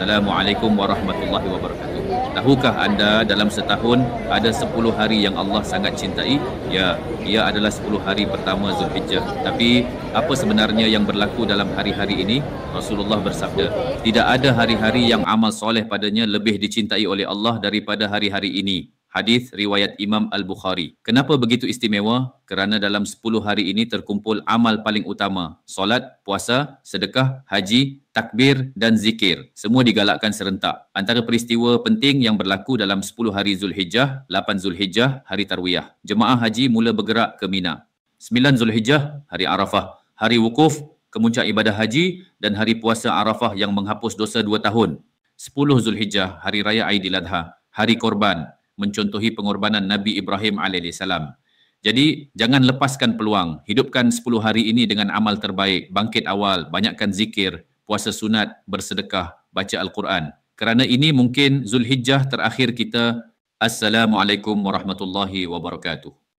Assalamualaikum warahmatullahi wabarakatuh. Tahukah anda dalam setahun ada 10 hari yang Allah sangat cintai? Ya, ia adalah 10 hari pertama Zulhijjah. Tapi apa sebenarnya yang berlaku dalam hari-hari ini? Rasulullah bersabda, tidak ada hari-hari yang amal soleh padanya lebih dicintai oleh Allah daripada hari-hari ini. Hadis riwayat Imam Al-Bukhari. Kenapa begitu istimewa? Kerana dalam 10 hari ini terkumpul amal paling utama. Solat, puasa, sedekah, haji, takbir dan zikir. Semua digalakkan serentak. Antara peristiwa penting yang berlaku dalam 10 hari Zulhijjah, 8 Zulhijjah, hari Tarwiyah. Jemaah haji mula bergerak ke Mina. 9 Zulhijjah, hari Arafah. Hari wukuf, kemuncak ibadah haji dan hari puasa Arafah yang menghapus dosa 2 tahun. 10 Zulhijjah, hari raya Aidiladha, hari korban, mencontohi pengorbanan Nabi Ibrahim AS. Jadi, jangan lepaskan peluang. Hidupkan 10 hari ini dengan amal terbaik. Bangkit awal, banyakkan zikir, puasa sunat, bersedekah, baca Al-Quran. Kerana ini mungkin Zulhijjah terakhir kita. Assalamualaikum warahmatullahi wabarakatuh.